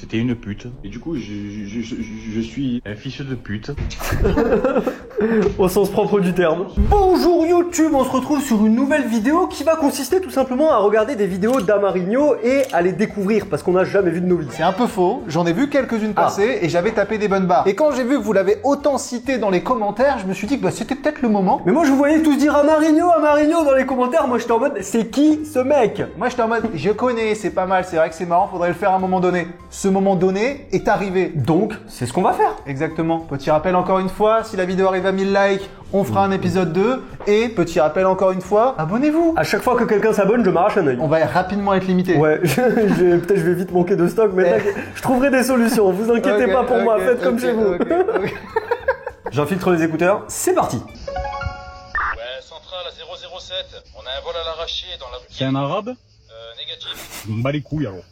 C'était une pute. Et du coup, je suis un fils de pute. Au sens propre du terme. Bonjour YouTube, on se retrouve sur une nouvelle vidéo qui va consister tout simplement à regarder des vidéos d'Amarigno et à les découvrir parce qu'on n'a jamais vu de nos vies. C'est un peu faux, j'en ai vu quelques-unes passer et j'avais tapé des bonnes barres. Et quand j'ai vu que vous l'avez autant cité dans les commentaires, je me suis dit que bah, c'était peut-être le moment. Mais moi je vous voyais tous dire Amarigno, Amarigno dans les commentaires, moi j'étais en mode c'est qui ce mec? Moi j'étais en mode je connais, c'est pas mal, c'est vrai que c'est marrant, faudrait le faire à un moment donné. Ce moment donné est arrivé. Donc c'est ce qu'on va faire. Exactement. Petit rappel encore une fois, si la vidéo arrive à 1000 likes, on fera un épisode 2. Et petit rappel encore une fois, abonnez-vous. À chaque fois que quelqu'un s'abonne, je m'arrache un œil. On va rapidement être limité. Ouais, peut-être je vais vite manquer de stock, mais je trouverai des solutions, vous inquiétez pas pour moi, faites comme chez vous. J'infiltre les écouteurs, c'est parti. Ouais, centrale à 007, on a un vol à l'arraché dans la rue. C'est un arabe? Négatif. Je me bats les couilles alors.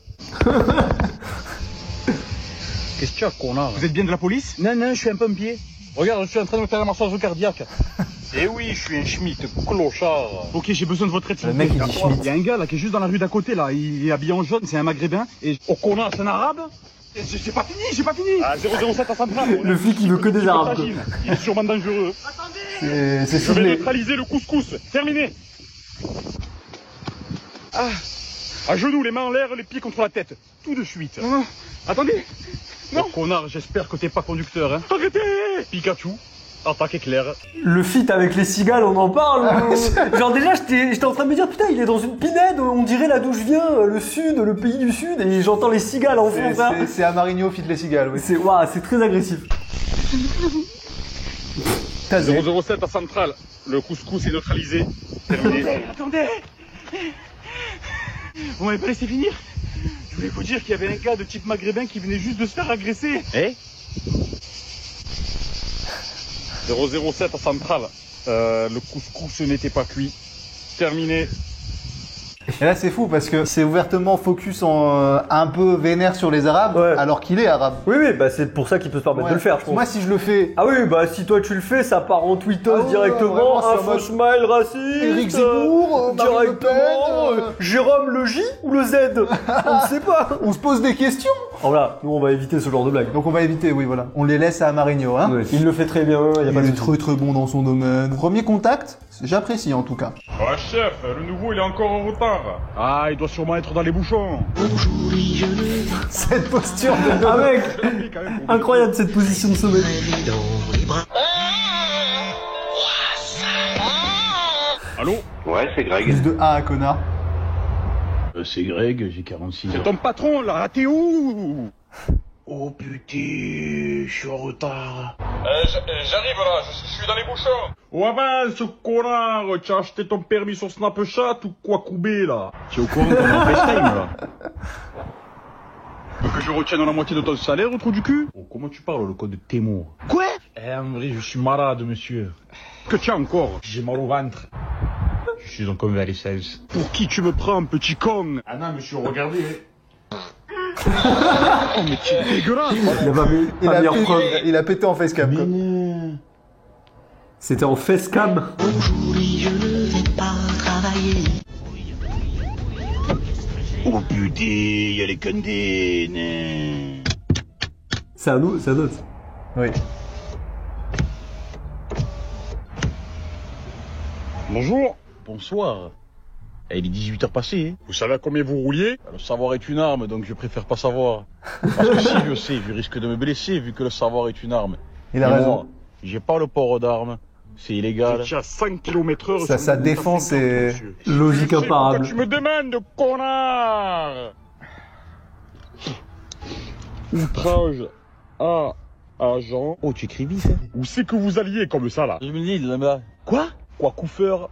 Qu'est-ce que tu as, connard? Vous êtes bien de la police? Non, non, je suis un pompier. Regarde, je suis en train de me faire un massage cardiaque. Eh oui, je suis un schmitt, clochard. Ok, j'ai besoin de votre aide. Le mec il dit Schmitt. Il y a un gars là qui est juste dans la rue d'à côté là, il est habillé en jaune, c'est un maghrébin. Et oh connard, c'est un arabe? J'ai pas fini, j'ai pas fini. Ah, 007 à centrale. Le flic il veut que des arabes. Il est sûrement dangereux. C'est Je vais ciblé. neutraliser le couscous. Terminé. Ah. À genoux, les mains en l'air, les pieds contre la tête. Tout de suite. Non, non, attendez. Non. Oh, connard, j'espère que t'es pas conducteur, hein. Arrêtez. Pikachu, attaque éclair. Le feat avec les cigales, on en parle. Genre déjà, j'étais en train de me dire, putain, il est dans une pinède, on dirait là d'où je viens, le sud, le pays du sud, et j'entends les cigales en fond. C'est Amarigno fit les cigales, oui. C'est très agressif. T'as 007 à centrale, le couscous est neutralisé. Terminé. Attendez. Vous m'avez pas laissé finir? Je voulais vous dire qu'il y avait un gars de type maghrébin qui venait juste de se faire agresser. Eh 007 à centrale, le couscous n'était pas cuit. Terminé. Et là c'est fou parce que c'est ouvertement focus en un peu vénère sur les arabes Ouais. alors qu'il est arabe. Oui, bah c'est pour ça qu'il peut se permettre de le faire, je pense. Moi si je le fais, Ah oui, bah si toi tu le fais, ça part en tweetos Ah ouais, directement, vraiment, c'est en info mode smile raciste, Éric Zemmour, Marine Le Pen, directement, Jérôme le J ou le Z, on ne sait pas. on se pose des questions. Alors voilà, nous on va éviter ce genre de blague. Donc on va éviter, oui voilà. On les laisse à Amarigno, hein. Ouais, il le fait très bien, il y a Il pas de est souci. très bon dans son domaine. Premier contact, j'apprécie en tout cas. Ah chef, le nouveau il est encore en retard. Ah, il doit sûrement être dans les bouchons. Cette posture de Ah mec, incroyable cette position de sommeil. Allô? Ouais, c'est Greg. plus de A, connard. C'est Greg, j'ai 46 ans. C'est ton patron là, t'es où? Oh putain, je suis en retard. J'arrive là, je suis dans les bouchons. Oh avance, connard, tu as acheté ton permis sur Snapchat ou quoi couper là? Tu es au courant qu'on est en FaceTime là? Tu veux que je retienne la moitié de ton salaire au trou du cul? Oh, comment tu parles le code de Témo? Quoi? Eh, en vrai, je suis malade, monsieur. Que tu as encore? J'ai mal au ventre. Je suis en convalescence. Pour qui tu me prends, petit con? Ah non, monsieur, regardez. Oh, mais tu es dégueulasse! Il a pas mis pas meilleure preuve. Il a pété en facecam. quoi. non. C'était en facecam. Aujourd'hui je ne vais pas travailler. Oh putain, y a les condés, né. C'est un autre. Oui. Bonjour. Bonsoir. Eh, il est 18h passé. Vous savez à combien vous rouliez? Le savoir est une arme, donc je préfère pas savoir. Parce que si je sais, je risque de me blesser vu que le savoir est une arme. Il a Et raison. moi, j'ai pas le port d'armes. C'est illégal. Je suis à 5 km/h. Ça, sa défense est Logique imparable. Tu me demandes, connard! Outrage à agent. Oh, tu écris vite, hein? Où c'est que vous alliez comme ça, là? Je me dis, là-bas. Quoi? Quoi, couffeur?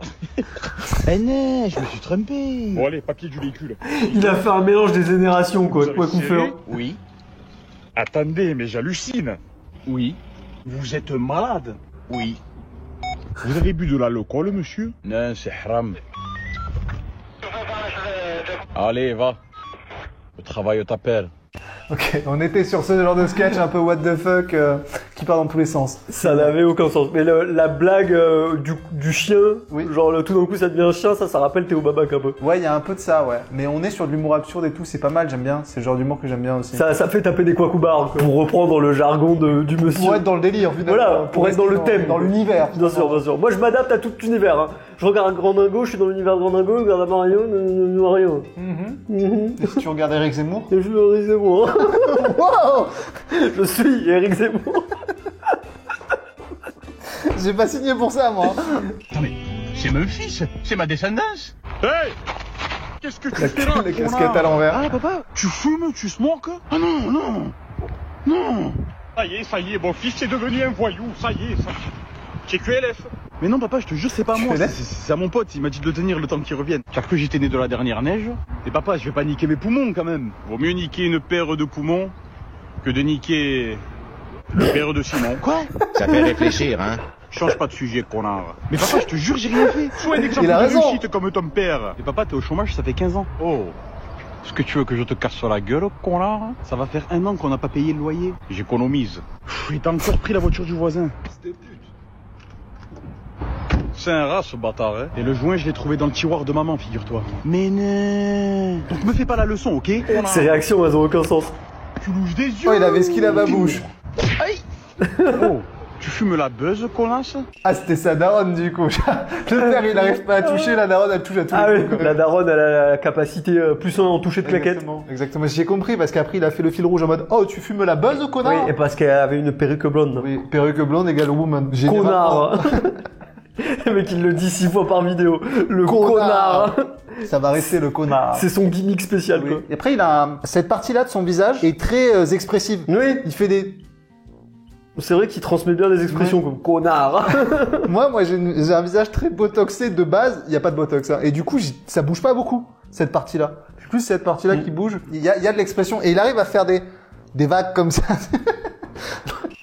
Eh non, je me suis trompé. Bon, allez, papier du véhicule. Il a fait un mélange des générations quoi, quoi qu'on fait. Oui. Attendez, mais j'hallucine. Oui. Vous êtes malade? Oui. Vous avez bu de l'alcool, monsieur? Non, c'est haram. Allez, va. Le travail t'appelle. Ok, on était sur ce genre de sketch un peu what the fuck qui part dans tous les sens. Ça n'avait aucun sens. Mais la blague du chien, Oui. genre tout d'un coup ça devient un chien, ça rappelle Théo Babac un peu. Ouais, il y a un peu de ça, ouais. Mais on est sur de l'humour absurde et tout, c'est pas mal, j'aime bien. C'est le genre d'humour que j'aime bien aussi. Ça fait taper des couacoubars, pour reprendre le jargon du monsieur. Pour être dans le délire, finalement. Voilà, pour être dans le thème. Dans l'univers. Bien sûr, bien sûr. Moi je m'adapte à tout l'univers. Hein. Je regarde Grand Dingo, je suis dans l'univers de Grand Dingo, je regarde Mario, Mario. Et si tu regardes Eric Zemmour Et je suis Eric Zemmour. Wow. Je suis Eric Zemmour. J'ai pas signé pour ça, moi. Attends, mais c'est mon fils, c'est ma descendance. Hey, qu'est-ce que tu fais là? La casquette à l'envers. Ah papa, tu fumes, tu smokes? Ah non, non, non. Ça y est, mon fils est devenu un voyou, ça y est, ça. J'ai QLF. Mais non papa, je te jure, c'est pas moi, c'est à mon pote, il m'a dit de le tenir le temps qu'il revienne. Car que j'étais né de la dernière neige, et papa, je vais pas niquer mes poumons quand même. Vaut mieux niquer une paire de poumons que de niquer une paire de ciment. Quoi? Ça fait réfléchir, hein. Change pas de sujet, connard. Mais papa, je te jure, j'ai rien fait. Sois un exemple Il a de raison. réussite comme ton père. Et papa, t'es au chômage, ça fait 15 ans. Oh. Est-ce que tu veux que je te casse sur la gueule, connard? Ça va faire 1 an qu'on n'a pas payé le loyer. J'économise. Et t'as encore pris la voiture du voisin. C'est un rat, ce bâtard, hein. Et le joint, je l'ai trouvé dans le tiroir de maman, figure-toi. Mais non. Donc me fais pas la leçon, ok? Ces réactions, elles ont aucun sens. Tu louches des yeux. Oh, il avait ce qu'il a à ma bouche. Aïe. Oh. Tu fumes la buzz, connasse? Ah, c'était sa daronne, du coup. Le père, il arrive pas à toucher, la daronne, elle touche à tout. Ah oui, la daronne, elle a la capacité plus en toucher de claquettes. Exactement. Exactement. J'ai compris, parce qu'après, il a fait le fil rouge en mode, oh, tu fumes la buzz, connard? Oui, et parce qu'elle avait une perruque blonde. Oui, perruque blonde égale woman. Connard. Le mec, il le dit 6 fois par vidéo. Le connard. Ça va rester le connard. C'est son gimmick spécial, Oui. quoi. Et après, il a cette partie-là de son visage est très expressive. Oui. Il fait des... C'est vrai qu'il transmet bien les expressions comme connard. Moi, j'ai un visage très botoxé de base. Il n'y a pas de botox, hein. Et du coup, ça bouge pas beaucoup, cette partie-là. C'est plus cette partie-là qui bouge. Il y a de l'expression. Et il arrive à faire des vagues comme ça.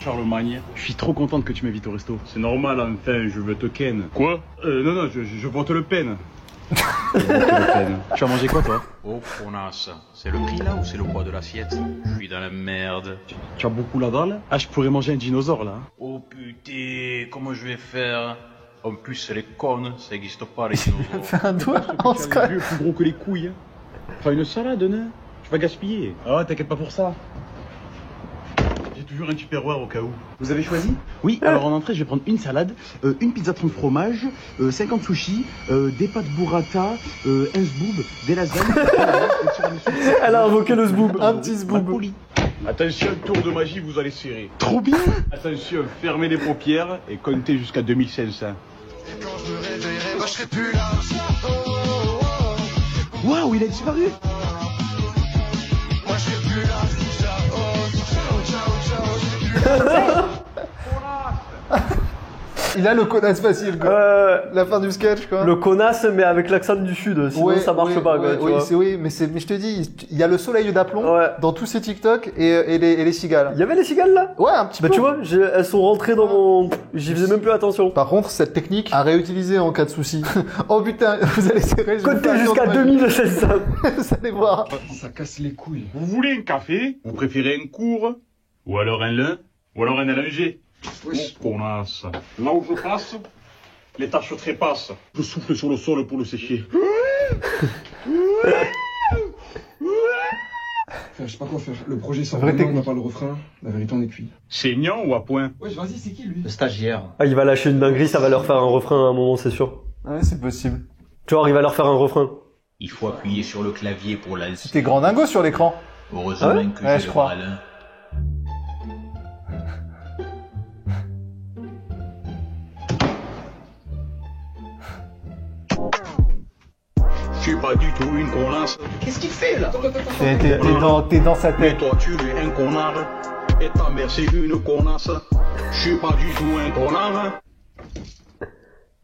Charlemagne, je suis trop contente que tu m'invites au resto. C'est normal, enfin, je veux te ken. Quoi? Non, je vote le pen. Tu vas manger quoi, toi? Oh, connasse. C'est le prix là ou c'est le poids de l'assiette? Je suis dans la merde. Tu as beaucoup la dalle? Ah, je pourrais manger un dinosaure, là. Oh putain, comment je vais faire? En plus, c'est les connes, ça n'existe pas les dinosaures. Fait un doigt en Tu as scratch. les yeux plus gros que les couilles. Hein. Enfin, une salade, non? Tu vas gaspiller. Ah, t'inquiète pas pour ça. J'ai toujours un tupperware au cas où. Vous avez choisi? Oui, alors en entrée, je vais prendre une salade, une pizza 30 fromages, 50 sushis, des pâtes burrata, un zboob, des lasagnes. Elle a invoqué le zboob. Un petit zboob. Attention, tour de magie, vous allez serrer. Trop bien! Attention, fermez les paupières et comptez jusqu'à 2500. Waouh, il a disparu! Il a le connasse facile, quoi. La fin du sketch, quoi. Le connasse, mais avec l'accent du sud. Sinon, Ouais, ça marche oui, pas, quoi. ouais, Tu oui, vois. mais je te dis, il y a le soleil d'aplomb Ouais. dans tous ces TikTok et les cigales. Il y avait les cigales, là? Ouais, un petit Bah, peu. tu vois, elles sont rentrées dans mon... J'y faisais même plus attention. Par contre, cette technique à réutiliser en cas de souci. Oh putain, vous allez serrer. je vais vous Comptez faire jusqu'à tour de ma 2700. vie. Vous allez voir. Ça casse les couilles. Vous voulez un café? Vous préférez un court? Ou alors un lin? Ou alors un allongé? Oh, connasse. Là où je passe, les taches trépassent. Je souffle sur le sol pour le sécher. Je sais pas quoi faire. Le projet sort Vraie demain, on technique. n'a pas le refrain. La vérité, on est cuit. Saignant ou à point? Ouais, vas-y, c'est qui lui? Le stagiaire. Ah, il va lâcher une dinguerie, ça va leur faire un refrain à un moment, c'est sûr. Ouais, c'est possible. Genre, il va leur faire un refrain. Il faut appuyer sur le clavier pour lancer. C'était grand dingo sur l'écran. Heureusement Ah ouais que Ouais, j'ai je le crois. bras là. Je suis pas du tout une connasse. Qu'est-ce qu'il fait là? T'es dans sa Mais tête. toi tu es un connard. Et ta mère c'est une connasse. Je suis pas du tout un connard.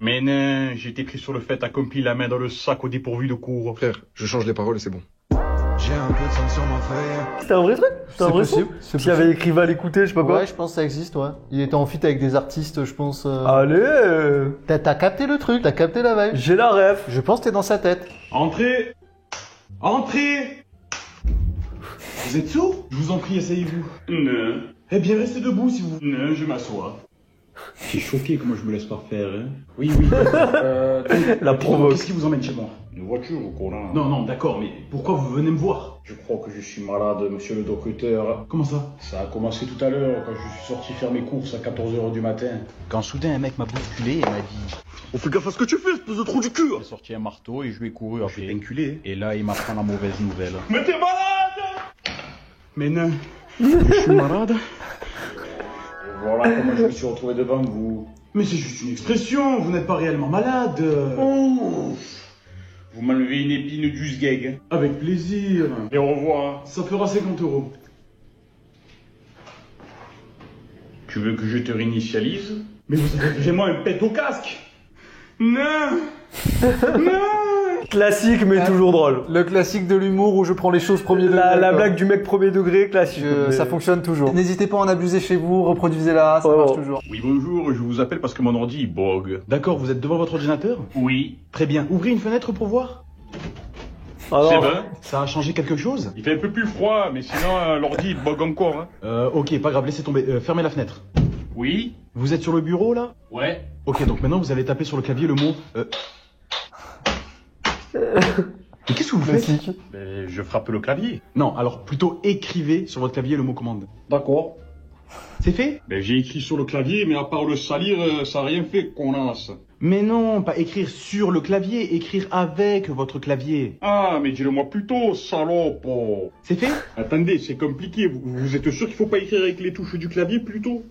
Mais non, j'ai été pris sur le fait accompli, la main dans le sac au dépourvu de cours. Frère, je change les paroles et c'est bon. J'ai un peu de sang sur ma feuille. C'était un vrai truc? C'était un C'est vrai possible, son? c'est S'il y avait écrit va l'écouter, je sais pas quoi. Ouais, je pense que ça existe, ouais. Il était en feat avec des artistes, je pense. Allez, T'as capté le truc, t'as capté la vibe. j'ai la ref. Je pense que t'es dans sa tête. Entrez! Entrez! Vous êtes sourd? Je vous en prie, asseyez-vous. Non. Eh bien, restez debout si vous... Non, je m'assois. Je suis choqué que moi je me laisse pas faire, hein. Oui, oui. La provoque. Qu'est-ce qui vous emmène chez moi? Une voiture, connard. Non, non, d'accord, mais pourquoi vous venez me voir? Je crois que je suis malade, monsieur le docteur. Comment ça? Ça a commencé tout à l'heure, quand je suis sorti faire mes courses à 14h du matin. Quand soudain un mec m'a bousculé et m'a dit Oh, fais gaffe à ce que tu fais, espèce de trou du cul! j'ai sorti un marteau et je lui ai couru Je vais après. t'enculer. Et là, il m'apprend la mauvaise nouvelle. Mais t'es malade! Mais non, je suis malade. Et voilà comment je me suis retrouvé devant vous. Mais c'est juste une expression, vous n'êtes pas réellement malade. Vous m'enlevez une épine du sgeg. Avec plaisir. Et au revoir. Ça fera 50 €. Tu veux que je te réinitialise? Mais vous avez vraiment un pet au casque. Non. Non. Classique, mais toujours drôle. Le classique de l'humour où je prends les choses premier degré. La quoi. blague du mec premier degré, classique. Mais- Ça fonctionne toujours. N'hésitez pas à en abuser chez vous, reproduisez-la, ça Ouais, marche ouais. toujours. Oui, bonjour, je vous appelle parce que mon ordi il bug. D'accord, vous êtes devant votre ordinateur? Oui. Très bien. Ouvrez une fenêtre pour voir. Alors, C'est vrai. Ça a changé quelque chose? Il fait un peu plus froid, mais sinon l'ordi il bug encore. Hein. Ok, pas grave, laissez tomber. Fermez la fenêtre. Oui. Vous êtes sur le bureau là? Ouais. Ok, donc maintenant vous allez taper sur le clavier le mot. Mais qu'est-ce que vous faites? Classique. Ben, je frappe le clavier. Non, alors plutôt écrivez sur votre clavier le mot commande. D'accord. C'est fait? Ben, j'ai écrit sur le clavier, mais à part le salir, ça a rien fait, connasse. Mais non, pas écrire sur le clavier, écrire avec votre clavier. Ah, mais dis-le-moi plutôt, salope. C'est fait? Attendez, c'est compliqué. Vous êtes sûr qu'il faut pas écrire avec les touches du clavier plutôt?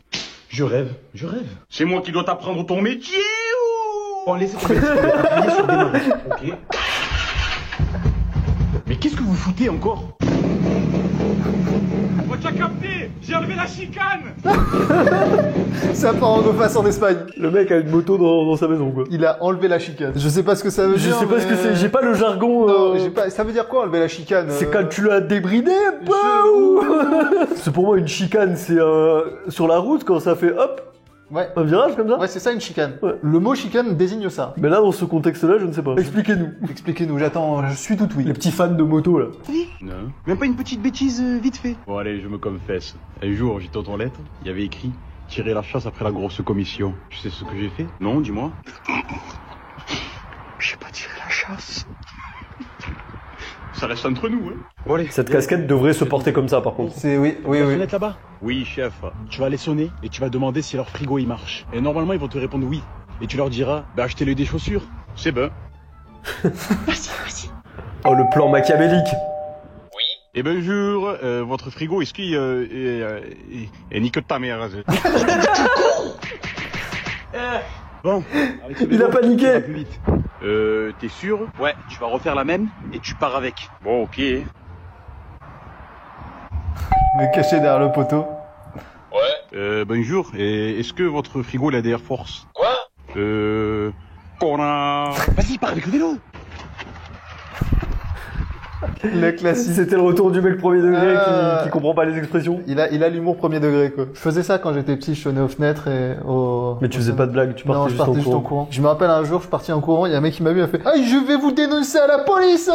Je rêve, je rêve. C'est moi qui dois t'apprendre ton métier ou... Bon, laissez tomber, appuyez sur démarrer. Ok. Mais qu'est-ce que vous foutez encore? Oh, t'as capté? J'ai enlevé la chicane. Ça part en go face en Espagne. le mec a une moto dans sa maison, quoi. Il a enlevé la chicane. Je sais pas ce que ça veut Je dire. sais pas ce que mais- c'est, j'ai pas le jargon. Non, j'ai pas... Ça veut dire quoi enlever la chicane? C'est quand tu l'as débridé un peu ou... C'est pour moi une chicane, c'est sur la route quand ça fait hop, Ouais. un virage comme ça. Ouais, c'est ça une chicane. Ouais. Le mot chicane désigne ça. Mais là, dans ce contexte-là, je ne sais pas. Expliquez-nous. Expliquez-nous, j'attends, je suis tout oui. Les petits fans de moto, là. Non. Même pas une petite bêtise vite fait. Bon, allez, je me confesse. Un jour, j'étais aux toilettes, il y avait écrit « Tirer la chasse après la grosse commission ». Tu sais ce que j'ai fait? Non, dis-moi. J'ai pas tiré la chasse. Ça reste entre nous, hein. Bon allez. Cette casquette devrait se porter comme ça, par contre. C'est oui, oui, La oui. fenêtre là-bas. Oui, chef. Tu vas aller sonner et tu vas demander si leur frigo il marche. Et normalement ils vont te répondre oui. Et tu leur diras, bah achetez-les des chaussures. C'est bon. Oh, le plan machiavélique. Eh bonjour, votre frigo, est-ce qu'il est nique de ta mère? Bon. avec ce Il a vélo, paniqué. ça va plus vite. T'es sûr? Ouais, tu vas refaire la même et tu pars avec. Bon, ok. Me cacher derrière le poteau. Bonjour, et est-ce que votre frigo il a des Air Force? Quoi? Connard. Vas-y, pars avec le vélo. Le classique. C'était le retour du mec premier degré Ah. qui comprend pas les expressions. Il a l'humour premier degré, quoi. Je faisais ça quand j'étais petit, je sonnais aux fenêtres et au... Mais tu faisais pas de blague, tu partais Non, je juste partais en juste en courant. courant. Je me rappelle un jour, je suis parti en courant, il y a un mec qui m'a vu, il a fait « Ah, je vais vous dénoncer à la police !»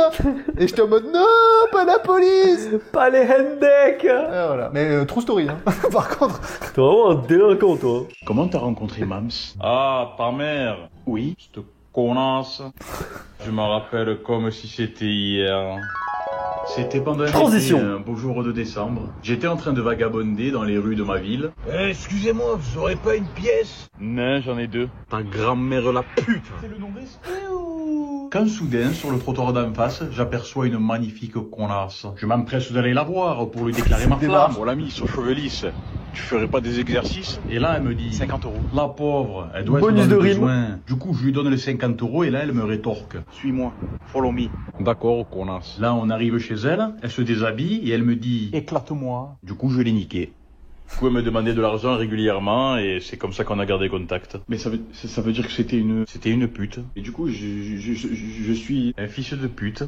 Et j'étais en mode « Non, pas la police !» Pas les handecks. Et voilà. Mais true story, hein. Par contre... T'es vraiment un délinquant, toi. Comment t'as rencontré Mams? Ah, ta mère. Oui. Cette connasse. Je me rappelle comme si c'était hier. C'était pendant Transition. un beau jour de décembre. J'étais en train de vagabonder dans les rues de ma ville. Excusez-moi, vous aurez pas une pièce? Non, j'en ai deux. Ta grand-mère la pute. C'est le non-respect ou... Quand soudain, sur le trottoir d'en face, j'aperçois une magnifique connasse. Je m'empresse d'aller la voir pour lui déclarer ma flamme. Oh l'ami, sur chevelisse. Tu ferais pas des exercices? Et là, elle me dit 50 €. La pauvre, elle doit Bonus être dans de le rime. besoin. Du coup, je lui donne les 50 € et là, elle me rétorque. Suis-moi. Follow me. D'accord, connasse. Là, on arrive chez elle, elle se déshabille et elle me dit... Éclate-moi. Du coup, je l'ai niqué. Du coup, elle me demandait de l'argent régulièrement et c'est comme ça qu'on a gardé contact. Mais ça veut dire que c'était une... C'était une pute. Et du coup, je suis un fils de pute.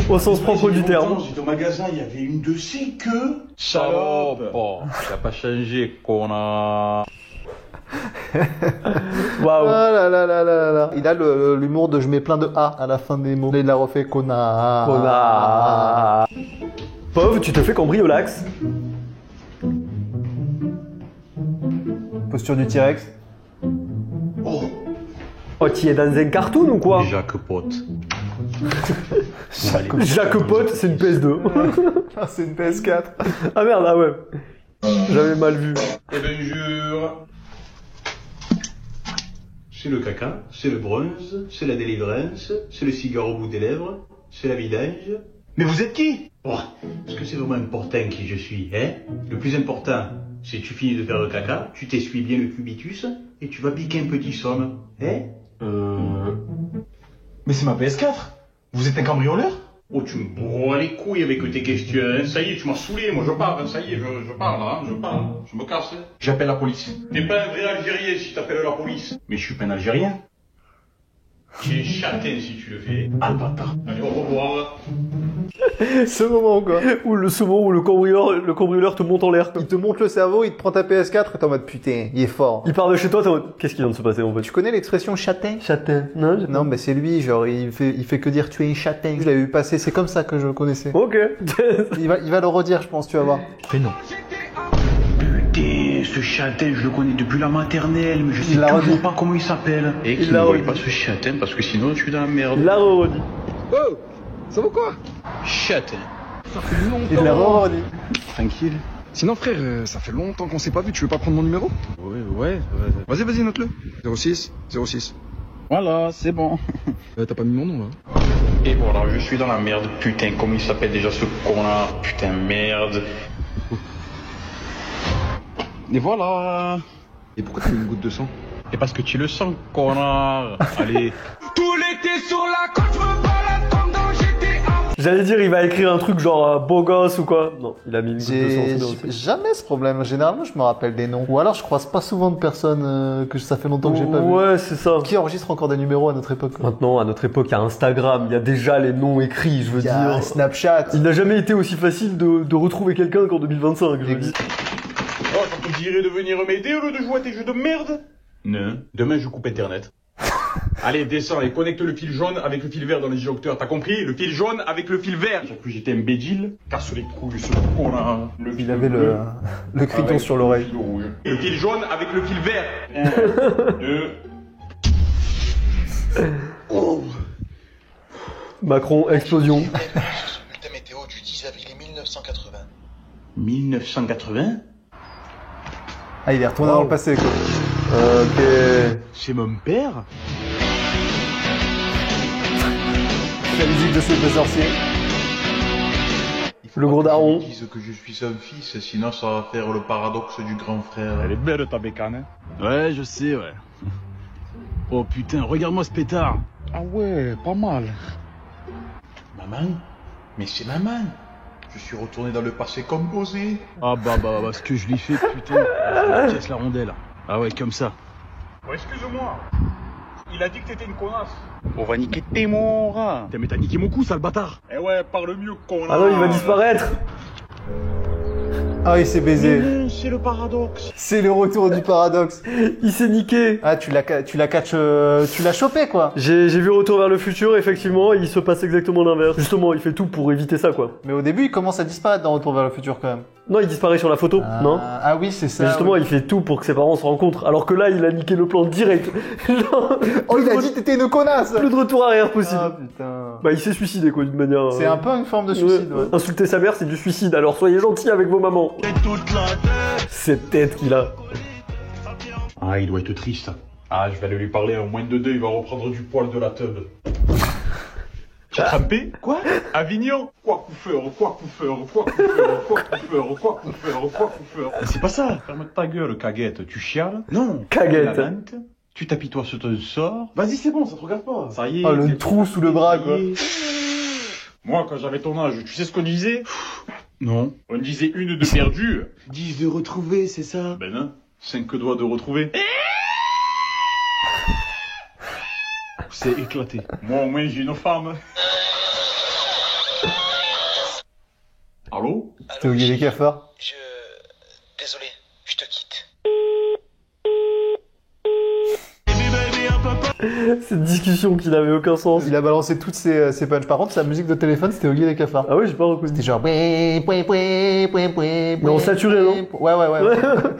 Au sens propre du terme. J'étais au magasin, il y avait une de ces queues. Salope! Oh, t'as pas changé, connard. Waouh. Ah là là là là là. Il a l'humour de je mets plein de A à la fin des mots. Là, il l'a refait connard. Connard. Pauvre, tu te fais cambriolax. Posture du T-Rex. Oh, tu es dans un cartoon ou quoi? Jacques Pote. Jacques Pote, c'est une PS2. Ah, c'est une PS4. Ah merde, ah ouais. J'avais mal vu. Et bonjour. C'est le caca, c'est le bronze, c'est la délivrance, c'est le cigare au bout des lèvres, c'est la vidange. Mais vous êtes qui? Oh, est-ce que c'est vraiment important qui je suis, hein? Le plus important, c'est que tu finis de faire le caca, tu t'essuies bien le cubitus, et tu vas piquer un petit somme, hein? Mais c'est ma PS4. Vous êtes un cambrioleur? Oh, tu me broies les couilles avec tes questions, hein. Ça y est, tu m'as saoulé, moi je pars, hein. Ça y est, je pars là, hein. Je pars, je me casse. Hein. J'appelle la police. T'es pas un vrai Algérien si t'appelles la police. Mais je suis pas un Algérien. Tu es châtain si tu le fais. Ah, bâtard. Allez, au revoir. Ce moment, quoi. Ou le saumon où le cambrioleur te monte en l'air. Il te monte le cerveau, il te prend ta PS4 et t'es en mode putain, il est fort. Il part de chez toi, t'es en mode, qu'est-ce qui vient de se passer en fait? Tu connais l'expression châtain? Châtain. Non, Non, mais c'est lui, genre, il fait que dire tu es un châtain. Je l'avais vu passer, c'est comme ça que je le connaissais. Ok. Il va le redire, je pense, tu vas voir. Mais non. Putain, ce châtain, je le connais depuis la maternelle, mais je sais Il l'a toujours redit. pas comment il s'appelle. Et qu'il l'a ne voit redit. pas ce châtain parce que sinon je suis dans la merde. Il l'a redit. Oh, ça va quoi? Châtain. Ça fait longtemps. Il l'a redit. Tranquille. Sinon frère, ça fait longtemps qu'on s'est pas vu, tu veux pas prendre mon numéro? Ouais. Vas-y, note-le. 06. Voilà, c'est bon. T'as pas mis mon nom là? Et voilà, je suis dans la merde. Putain, comment il s'appelle déjà ce connard? Putain, merde. Et voilà. Et pourquoi t'as mis une goutte de sang? Et parce que tu le sens, connard. Allez. Tout l'été sur la côte, je me balade comme dans GTA. J'allais dire, il va écrire un truc genre beau gosse ou quoi. Non, il a mis une goutte de sang. J'ai dedans. jamais ce problème. Généralement, je me rappelle des noms. Ou alors, je croise pas souvent de personnes que ça fait longtemps que j'ai pas vu. Ouais, c'est ça. Qui enregistre encore des numéros à notre époque? Maintenant, à notre époque, il y a Instagram, il y a déjà les noms écrits, je veux Il y a dire. Snapchat. Il n'a jamais été aussi facile de retrouver quelqu'un qu'en 2025, je veux dire. Oh, ça te dirait de venir m'aider au lieu de jouer à tes jeux de merde? Non, demain je coupe internet. Allez, descends et connecte le fil jaune avec le fil vert dans les disjoncteurs, t'as compris? Le fil jaune avec le fil vert. J'ai cru que j'étais un bédile. Casse les couilles, ce connard. Il avait le crayon sur l'oreille. Le fil jaune avec le fil vert. 1, 2. Macron, explosion. Bulletin météo du 10 avril 1980. 1980? Ah, il est retourné dans le passé, quoi. Ok. C'est mon père? La musique de Sylvain Sorcier. Le gros daron. Ils disent que je suis son fils, sinon ça va faire le paradoxe du grand frère. Elle est belle ta bécane, hein? Ouais, je sais, ouais. Oh putain, regarde-moi ce pétard. Ah ouais, pas mal. Maman? Mais c'est maman! Je suis retourné dans le passé composé. Ah bah, ce que je lui fais, putain. Je casse la rondelle. Ah ouais, comme ça. Oh, excuse-moi. Il a dit que t'étais une connasse. On va niquer tes morts. Putain, mais t'as niqué mon cou, sale bâtard. Eh ouais, parle mieux, connard. Ah non, il va disparaître. Ah, il s'est baisé. C'est le paradoxe. C'est le retour du paradoxe. Il s'est niqué. Ah, tu l'as chopé, quoi. J'ai vu Retour vers le futur, effectivement, il se passe exactement l'inverse. Justement, il fait tout pour éviter ça, quoi. Mais au début, il commence à disparaître dans Retour vers le futur, quand même. Non, il disparaît sur la photo, non? Ah oui, c'est ça. Mais justement, oui. il fait tout pour que ses parents se rencontrent, alors que là, il a niqué le plan direct. Genre, Oh, il a dit que t'étais une connasse. plus de retour arrière possible. Ah putain. Bah, il s'est suicidé, quoi, d'une manière... C'est un peu une forme de suicide, ouais. Insulter sa mère, c'est du suicide, alors soyez gentils avec vos mamans. Cette tête qu'il a. Ah, il doit être triste. Ah, je vais aller lui parler, au moins de deux, il va reprendre du poil de la teub. Tu as trempé? Quoi? Avignon? Quoi couffeur? C'est pas ça. Ferme ta gueule, caguette. Tu chiales? Non. Caguette. La lente, tu t'apitoies sur ton sort. Vas-y, c'est bon, ça te regarde pas. Ça y est. Oh, le trou sous le bras, quoi. Moi, quand j'avais ton âge, tu sais ce qu'on disait? Non. On disait une de perdue. 10 de retrouver, c'est ça? Ben non. 5 doigts de retrouver. C'est éclaté. Moi, au moins, j'ai une femme. Allô? T'es au les cafards. Désolé, je te quitte. Cette discussion qui n'avait aucun sens. Il a balancé toutes ses punchs. Par contre, sa musique de téléphone, c'était Olivier des Cafards. Ah oui, j'ai pas reconnu. C'était genre... Mais on saturé, non? Ouais.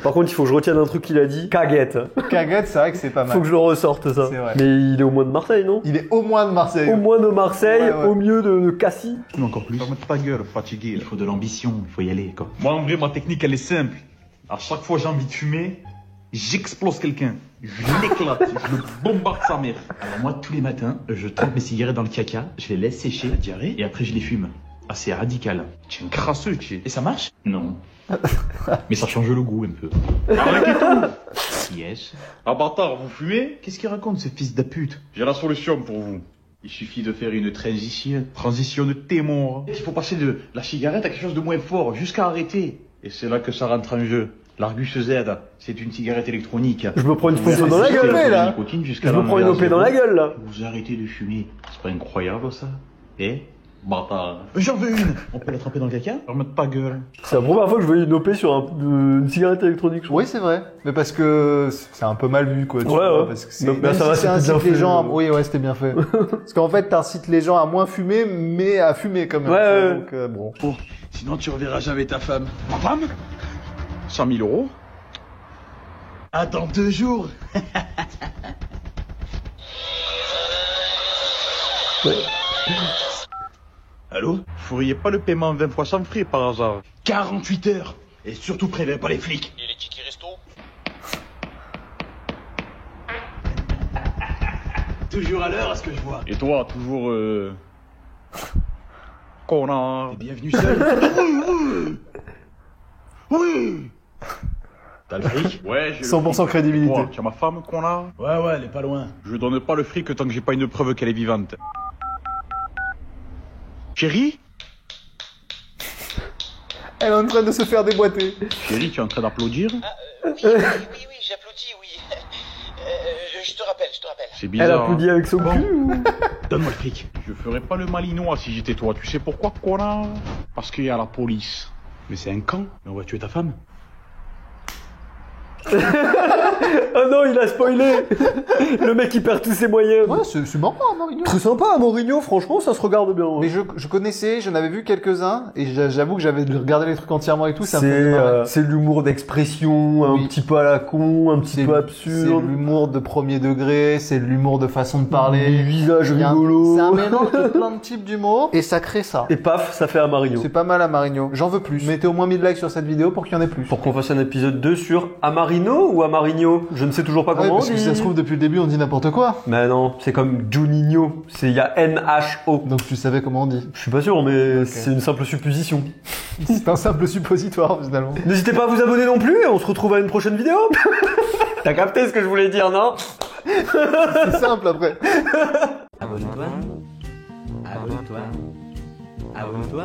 Par contre, il faut que je retienne un truc qu'il a dit. Caguette. Caguette, c'est vrai que c'est pas mal. Faut que je le ressorte, ça. C'est vrai. Mais il est au moins de Marseille, non? Il est au moins de Marseille. Au moins de Marseille, Ouais. au mieux de Cassis. Mais encore plus. Ferme ta gueule, fatigué. Il faut de l'ambition, il faut y aller, quoi. Moi, en vrai, ma technique, elle est simple. À chaque fois j'ai envie de fumer, j'explose quelqu'un. Je l'éclate, je le bombarde sa mère. Alors moi, tous les matins, je trempe mes cigarettes dans le caca, je les laisse sécher, la diarrhée, et après je les fume. Ah, c'est radical. Tu es un crasseux, tu es. Et ça marche? Non. Mais ça change le goût un peu. Arrête et tout. Yes. Ah bâtard, vous fumez? Qu'est-ce qu'il raconte, ce fils de pute? J'ai la solution pour vous. Il suffit de faire une transition. Transition de tes morts. Il faut passer de la cigarette à quelque chose de moins fort, jusqu'à arrêter. Et c'est là que ça rentre en jeu. L'Argus Z, c'est une cigarette électronique. Je me prends une fonction dans la gueule, là. Je me prends une OP dans la gueule, là. Vous arrêtez de fumer. C'est pas incroyable, ça? Eh? Bâtard. J'en veux une. On peut la tremper dans le caca? Ferme ta gueule. C'est la première fois que je vois une OP sur une cigarette électronique, je crois. Oui, c'est vrai. Mais parce que c'est un peu mal vu, quoi. Tu vois, parce que c'est... Donc, même ça va, si ça c'était incite bien les fait. gens à... Oui, ouais, c'était bien fait. Parce qu'en fait, t'incites les gens à moins fumer, mais à fumer quand même. Ouais. Donc, bon. Oh, sinon tu reverras jamais ta femme. Ma femme? 100 000 euros? Attends 2 jours. Allô? Vous feriez pas le paiement 20 fois sans frais par hasard? 48 heures. Et surtout préviens pas les flics. Et les tickets resto? Toujours à l'heure à ce que je vois. Et toi, toujours connard. Bienvenue seul. Oui. T'as le fric? Ouais, j'ai 100% crédibilité. Toi, tu as ma femme, connard? Ouais, elle est pas loin. Je donne pas le fric tant que j'ai pas une preuve qu'elle est vivante. Chérie? Elle est en train de se faire déboîter. Chérie, tu es en train d'applaudir? Oui, j'applaudis, oui. Je te rappelle. C'est bizarre. Elle applaudit hein. avec son cul ou... Donne-moi le fric. Je ferais pas le malinois si j'étais toi. Tu sais pourquoi, connard? Parce qu'il y a la police. Mais c'est un camp. Mais on va tuer ta femme. Oh non, il a spoilé. Le mec, il perd tous ses moyens. Ouais, c'est marrant, Mourinho. Très sympa, Mourinho, franchement, ça se regarde bien. Mais je connaissais, j'en avais vu quelques-uns, et j'avoue que j'avais regardé les trucs entièrement et tout, ça me faisait marrer. C'est l'humour d'expression, un Oui. petit peu à la con, un petit peu C'est absurde. l'humour de premier degré, c'est l'humour de façon de Des parler. visages Il y a rigolos. C'est un mélange de plein de types d'humour, et ça crée ça. Et paf, ça fait un Mario. C'est pas mal à Marino. J'en veux plus. Mettez au moins 1000 likes sur cette vidéo pour qu'il y en ait plus. Pour qu'on fasse un épisode 2 sur Amarino ou Amarigno. Je ne sais toujours pas Ouais, comment parce on que dit. si ça se trouve depuis le début on dit n'importe quoi. Mais non, c'est comme Juninho. Il y a N-H-O. Donc tu savais comment on dit. Je suis pas sûr, mais c'est une simple supposition. C'est un simple suppositoire finalement. N'hésitez pas à vous abonner non plus et on se retrouve à une prochaine vidéo. T'as capté ce que je voulais dire, non? C'est simple après. Abonne-toi. Abonne-toi. Abonne-toi.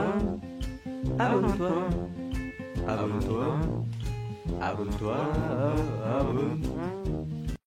Abonne-toi. Abonne-toi. Abonne-toi. Abonne-toi.